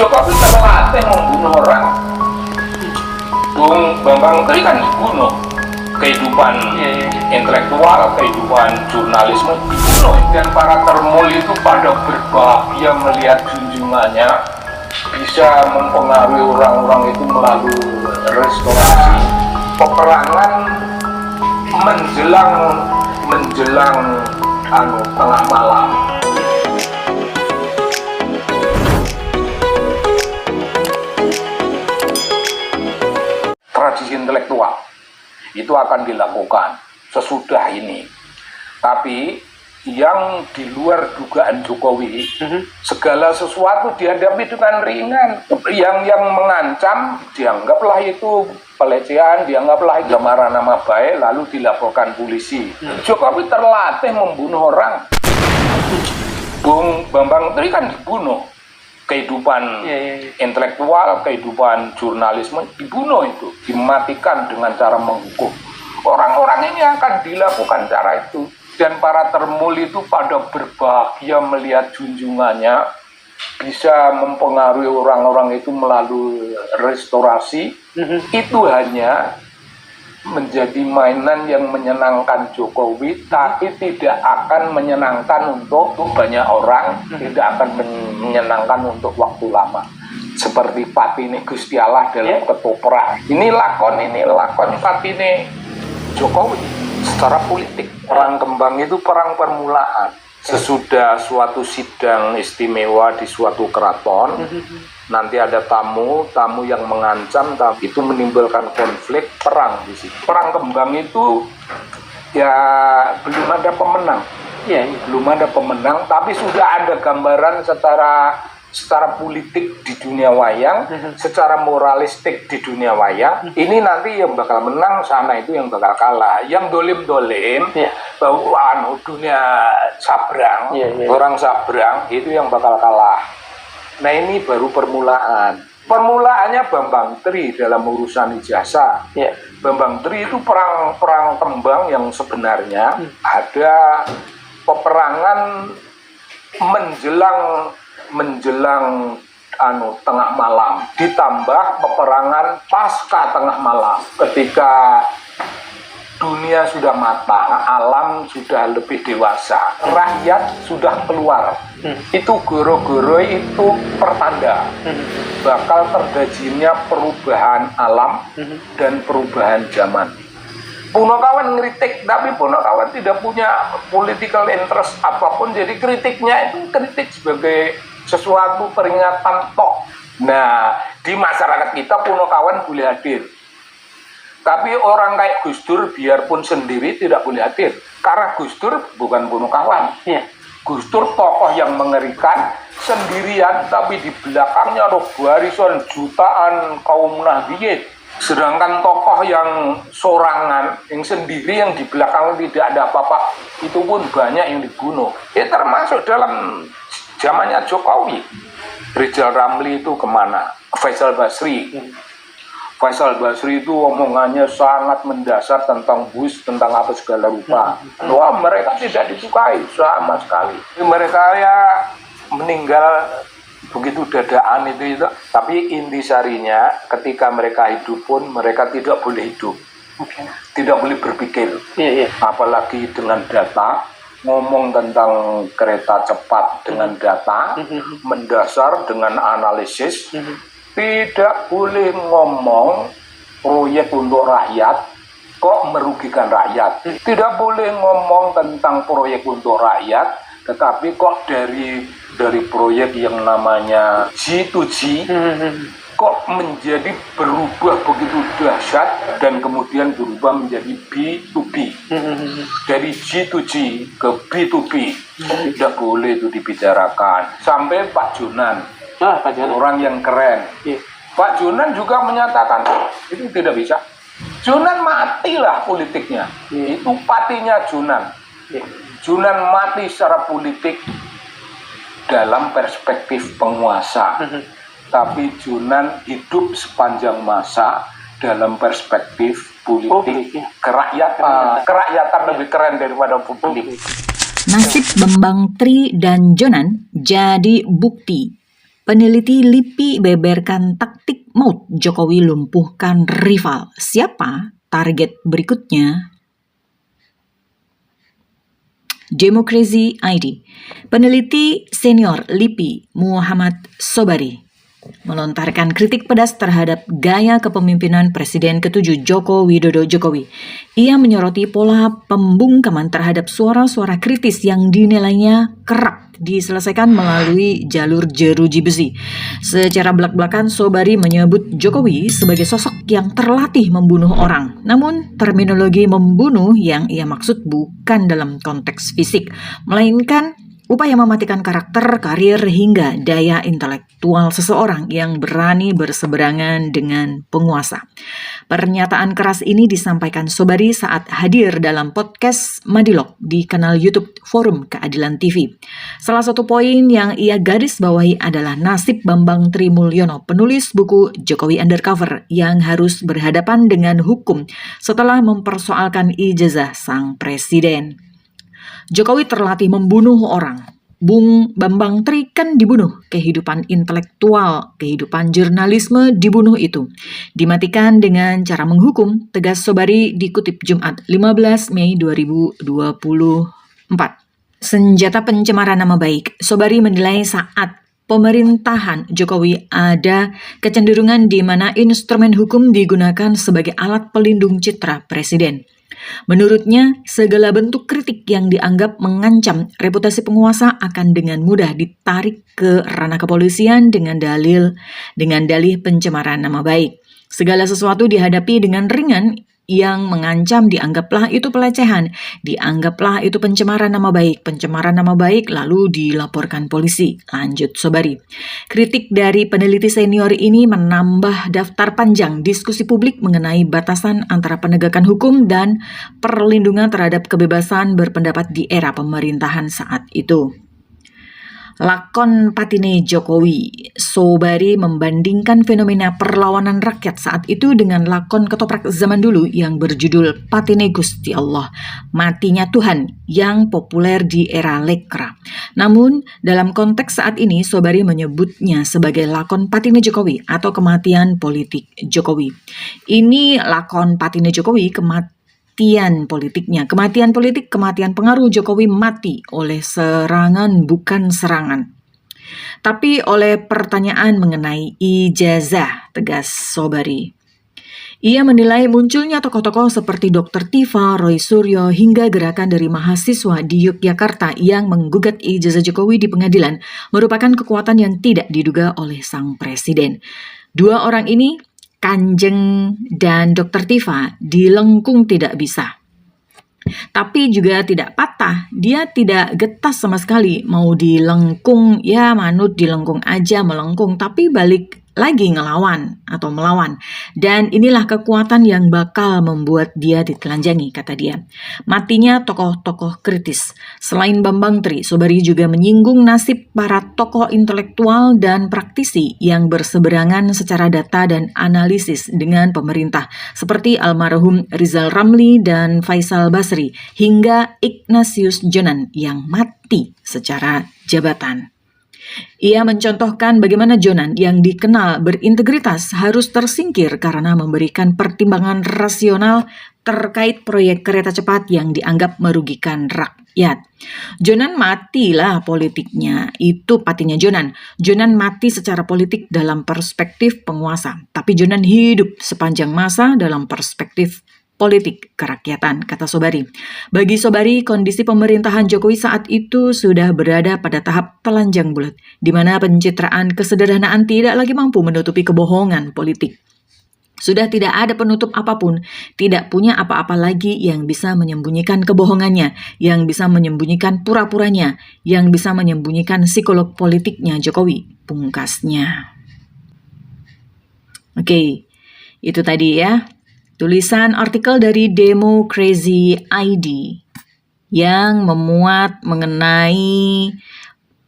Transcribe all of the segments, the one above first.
Jokowi terlatih membunuh orang. Bung Bambang Tri kan dibunuh. Kehidupan intelektual, kehidupan jurnalisme dibunuh. Dan para termul itu pada berbahagia melihat junjungannya bisa mempengaruhi orang-orang itu melalui restorasi. Peperangan menjelang tengah malam. Tradisi intelektual itu akan dilakukan sesudah ini. Tapi yang di luar dugaan Jokowi, segala sesuatu dihadapi dengan ringan. Yang mengancam dianggaplah itu pelecehan, dianggaplah pencemaran nama baik, lalu dilaporkan polisi. Jokowi terlatih membunuh orang. Bung Bambang Tri kan dibunuh. Kehidupan intelektual, kehidupan jurnalisme dibunuh itu, dimatikan dengan cara menghukum. Orang-orang ini akan dilakukan cara itu. Dan para termul itu pada berbahagia melihat junjungannya bisa mempengaruhi orang-orang itu melalui restorasi. Itu hanya menjadi mainan yang menyenangkan Jokowi, tapi tidak akan menyenangkan untuk banyak orang, tidak akan menyenangkan untuk waktu lama. Seperti Patine Gusti Allah dalam ketoprak. Ini lakon Patine Jokowi. Secara politik, perang kembang itu perang permulaan. Sesudah suatu sidang istimewa di suatu keraton, nanti ada tamu yang mengancam, tapi itu menimbulkan konflik, perang di situ. Perang kembang itu ya belum ada pemenang. Belum ada pemenang, tapi sudah ada gambaran secara politik di dunia wayang, secara moralistik di dunia wayang. Ini nanti yang bakal menang, sana itu yang bakal kalah. Yang dolim-dolim, bahwa dunia sabrang, orang sabrang itu yang bakal kalah. Nah ini baru permulaan. Permulaannya Bambang Tri dalam urusan ijazah. Bambang Tri itu perang kembang yang sebenarnya ada peperangan menjelang tengah malam, ditambah peperangan pasca tengah malam, ketika dunia sudah matang, alam sudah lebih dewasa, rakyat sudah keluar. Itu goro-goro itu pertanda bakal terjadinya perubahan alam dan perubahan zaman. Punakawan ngeritik, tapi Punakawan tidak punya political interest apapun, jadi kritiknya itu kritik sebagai sesuatu peringatan tok. Nah, di masyarakat kita Punakawan boleh hadir. Tapi orang kayak Gus Dur biarpun sendiri tidak boleh hadir. Karena Gus Dur bukan Punakawan. Gus Dur tokoh yang mengerikan, sendirian, tapi di belakangnya ada barisan jutaan kaum nahdien. Sedangkan tokoh yang sorangan, yang sendiri, yang di belakang tidak ada apa-apa, itu pun banyak yang dibunuh. Termasuk dalam zamannya Jokowi. Rizal Ramli itu kemana? Faisal Basri. Faisal Basri itu omongannya sangat mendasar tentang Bush, tentang apa segala rupa. Wah, mereka tidak disukai sama sekali. Mereka ya meninggal begitu dadaan itu. Tapi intisarinya ketika mereka hidup pun mereka tidak boleh hidup. Tidak boleh berpikir. Apalagi dengan data, ngomong tentang kereta cepat dengan data, mendasar dengan analisis. Tidak boleh ngomong proyek untuk rakyat kok merugikan rakyat. Tidak boleh ngomong tentang proyek untuk rakyat, tetapi kok dari proyek yang namanya G2G kok menjadi berubah begitu dahsyat dan kemudian berubah menjadi B2B. Dari G2G ke B2B. Tidak boleh itu dibicarakan. Sampai Pak Jonan, orang yang keren. Pak Jonan juga menyatakan itu tidak bisa. Jonan matilah politiknya. Itu patinya Jonan. Jonan mati secara politik dalam perspektif penguasa. Tapi Jonan hidup sepanjang masa dalam perspektif politik kerakyatan. Kerakyatan lebih keren daripada publik. Nasib Bambang Tri dan Jonan jadi bukti Peneliti LIPI beberkan taktik maut Jokowi lumpuhkan rival. Siapa target berikutnya? Demokrasi ID. Peneliti senior LIPI Muhammad Sobari melontarkan kritik pedas terhadap gaya kepemimpinan Presiden ke-7 Joko Widodo Jokowi. Ia menyoroti pola pembungkaman terhadap suara-suara kritis yang dinilainya kerap diselesaikan melalui jalur jeruji besi. Secara belak-belakan, Sobari menyebut Jokowi sebagai sosok yang terlatih membunuh orang. Namun, terminologi membunuh yang ia maksud bukan dalam konteks fisik, melainkan upaya mematikan karakter, karir, hingga daya intelektual seseorang yang berani berseberangan dengan penguasa. Pernyataan keras ini disampaikan Sobari saat hadir dalam podcast Madilog di kanal YouTube Forum Keadilan TV. Salah satu poin yang ia garis bawahi adalah nasib Bambang Trimulyono, penulis buku Jokowi Undercover, yang harus berhadapan dengan hukum setelah mempersoalkan ijazah sang presiden. Jokowi terlatih membunuh orang. Bung Bambang Tri kan dibunuh. Kehidupan intelektual, kehidupan jurnalisme dibunuh itu. Dimatikan dengan cara menghukum, tegas Sobari dikutip Jumat 15 Mei 2024. Senjata pencemaran nama baik. Sobari menilai saat pemerintahan Jokowi ada kecenderungan di mana instrumen hukum digunakan sebagai alat pelindung citra presiden. Menurutnya, segala bentuk kritik yang dianggap mengancam reputasi penguasa akan dengan mudah ditarik ke ranah kepolisian dengan dalih pencemaran nama baik. Segala sesuatu dihadapi dengan ringan yang mengancam dianggaplah itu pelecehan, dianggaplah itu pencemaran nama baik lalu dilaporkan polisi, lanjut Sobari. Kritik dari peneliti senior ini menambah daftar panjang diskusi publik mengenai batasan antara penegakan hukum dan perlindungan terhadap kebebasan berpendapat di era pemerintahan saat itu. Lakon Patine Jokowi. Sobari membandingkan fenomena perlawanan rakyat saat itu dengan lakon ketoprak zaman dulu yang berjudul Patine Gusti Allah, Matinya Tuhan, yang populer di era Lekra. Namun, dalam konteks saat ini, Sobari menyebutnya sebagai lakon Patine Jokowi atau kematian politik Jokowi. Ini lakon Patine Jokowi, kematian pengaruh Jokowi mati oleh serangan bukan serangan, tapi oleh pertanyaan mengenai ijazah, tegas Sobari. Ia menilai munculnya tokoh-tokoh seperti Dr. Tifa, Roy Suryo, hingga gerakan dari mahasiswa di Yogyakarta yang menggugat ijazah Jokowi di pengadilan merupakan kekuatan yang tidak diduga oleh sang presiden. Dua orang ini, Kanjeng dan Dr. Tifa, dilengkung tidak bisa. Tapi juga tidak patah, dia tidak getas sama sekali, mau dilengkung, ya manut dilengkung aja, melengkung, tapi balik lagi ngelawan atau melawan. Dan inilah kekuatan yang bakal membuat dia ditelanjangi, kata dia. Matinya tokoh-tokoh kritis. Selain Bambang Tri, Sobari juga menyinggung nasib para tokoh intelektual dan praktisi yang berseberangan secara data dan analisis dengan pemerintah, seperti almarhum Rizal Ramli dan Faisal Basri, hingga Ignatius Jonan yang mati secara jabatan. Ia mencontohkan bagaimana Jonan yang dikenal berintegritas harus tersingkir karena memberikan pertimbangan rasional terkait proyek kereta cepat yang dianggap merugikan rakyat. Jonan matilah politiknya, itu patinya Jonan. Jonan mati secara politik dalam perspektif penguasa, tapi Jonan hidup sepanjang masa dalam perspektif politik kerakyatan, kata Sobari. Bagi Sobari, kondisi pemerintahan Jokowi saat itu sudah berada pada tahap telanjang bulat, di mana pencitraan kesederhanaan tidak lagi mampu menutupi kebohongan politik. Sudah tidak ada penutup apapun, tidak punya apa-apa lagi yang bisa menyembunyikan kebohongannya, yang bisa menyembunyikan pura-puranya, yang bisa menyembunyikan psikolog politiknya Jokowi, pungkasnya. Oke, itu tadi ya. Tulisan artikel dari Demokrasi ID yang memuat mengenai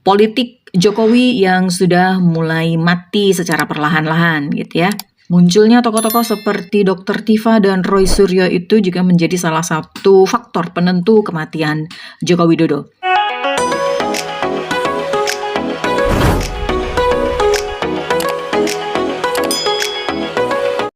politik Jokowi yang sudah mulai mati secara perlahan-lahan gitu ya. Munculnya tokoh-tokoh seperti Dr. Tifa dan Roy Suryo itu juga menjadi salah satu faktor penentu kematian Joko Widodo.